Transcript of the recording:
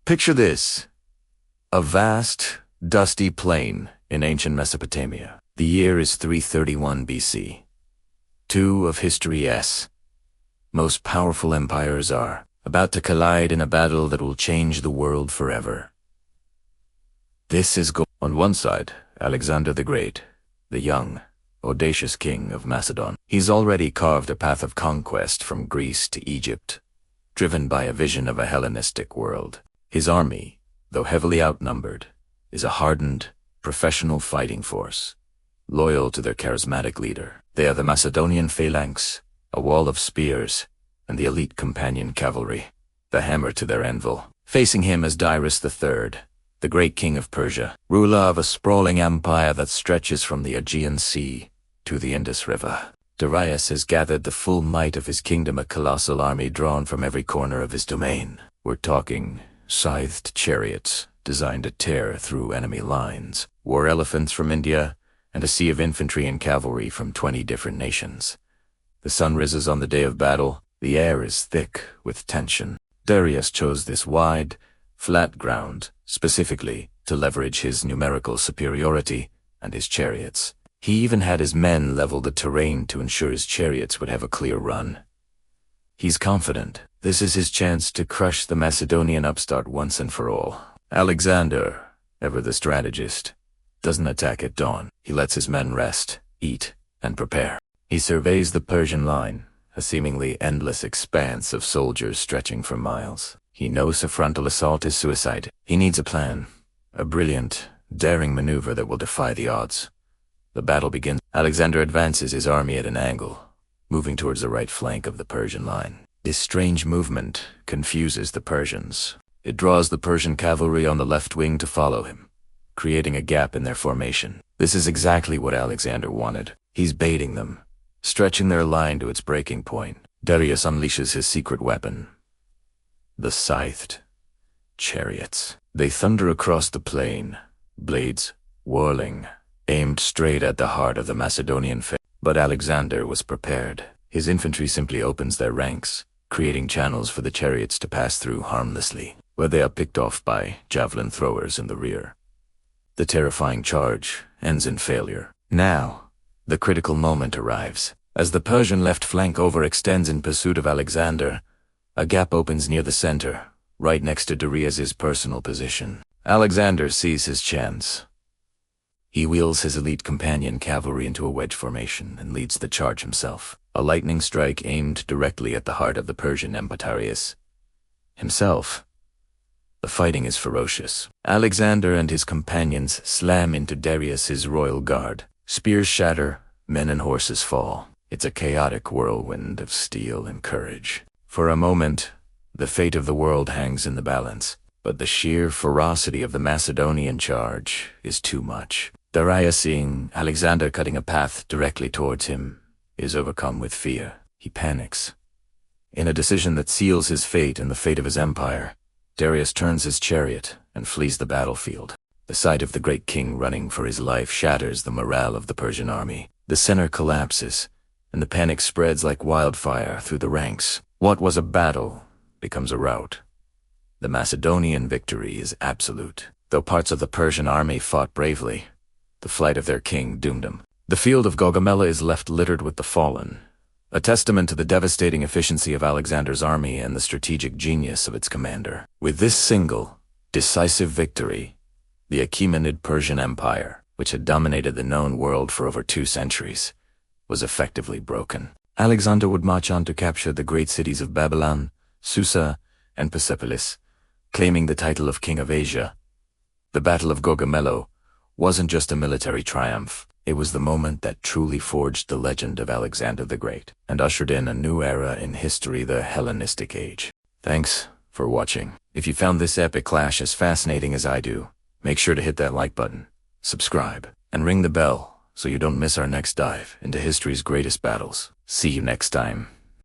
Picture this: a vast, dusty plain in ancient Mesopotamia. The year is 331 BC. Two of history's most powerful empires are about to collide in a battle that will change the world forever. This is on one side, Alexander the Great, the young, audacious king of Macedon. He's already carved a path of conquest from Greece to Egypt, driven by a vision of a Hellenistic world. His army, though heavily outnumbered, is a hardened, professional fighting force, loyal to their charismatic leader. They are the Macedonian phalanx, a wall of spears, and the elite companion cavalry, the hammer to their anvil. Facing him is Darius III, the great king of Persia, ruler of a sprawling empire that stretches from the Aegean Sea to the Indus River. Darius has gathered the full might of his kingdom, a colossal army drawn from every corner of his domain. We're talking scythed chariots designed to tear through enemy lines, war elephants from India, and a sea of infantry and cavalry from 20 different nations. The sun rises on the day of battle. The air is thick with tension. Darius chose this wide, flat ground specifically to leverage his numerical superiority and his chariots. He even had his men level the terrain to ensure his chariots would have a clear run. He's confident this is his chance to crush the Macedonian upstart once and for all. Alexander, ever the strategist, doesn't attack at dawn. He lets his men rest, eat, and prepare. He surveys the Persian line, a seemingly endless expanse of soldiers stretching for miles. He knows a frontal assault is suicide. He needs a plan, a brilliant, daring maneuver that will defy the odds. The battle begins. Alexander advances his army at an angle, moving towards the right flank of the Persian line. This strange movement confuses the Persians. It draws the Persian cavalry on the left wing to follow him, creating a gap in their formation. This is exactly what Alexander wanted. He's baiting them, stretching their line to its breaking point. Darius unleashes his secret weapon, the scythed chariots. They thunder across the plain, blades whirling, aimed straight at the heart of the Macedonian faith. But Alexander was prepared. His infantry simply opens their ranks, creating channels for the chariots to pass through harmlessly, where they are picked off by javelin throwers in the rear. The terrifying charge ends in failure. Now, the critical moment arrives. As the Persian left flank overextends in pursuit of Alexander, a gap opens near the center, right next to Darius's personal position. Alexander sees his chance. He wheels his elite companion cavalry into a wedge formation and leads the charge himself. A lightning strike aimed directly at the heart of the Persian Empire himself. The fighting is ferocious. Alexander and his companions slam into Darius's royal guard. Spears shatter, men and horses fall. It's a chaotic whirlwind of steel and courage. For a moment, the fate of the world hangs in the balance, but the sheer ferocity of the Macedonian charge is too much. Darius, seeing Alexander cutting a path directly towards him, is overcome with fear. He panics. In a decision that seals his fate and the fate of his empire, Darius turns his chariot and flees the battlefield. The sight of the great king running for his life shatters the morale of the Persian army. The center collapses, and the panic spreads like wildfire through the ranks. What was a battle becomes a rout. The Macedonian victory is absolute. Though parts of the Persian army fought bravely, the flight of their king doomed them. The field of Gaugamela is left littered with the fallen, a testament to the devastating efficiency of Alexander's army and the strategic genius of its commander. With this single, decisive victory, the Achaemenid Persian Empire, which had dominated the known world for over 2 centuries, was effectively broken. Alexander would march on to capture the great cities of Babylon, Susa, and Persepolis, claiming the title of King of Asia. The Battle of Gaugamela wasn't just a military triumph. It was the moment that truly forged the legend of Alexander the Great and ushered in a new era in history, the Hellenistic Age. Thanks for watching. If you found this epic clash as fascinating as I do, make sure to hit that like button, subscribe, and ring the bell so you don't miss our next dive into history's greatest battles. See you next time.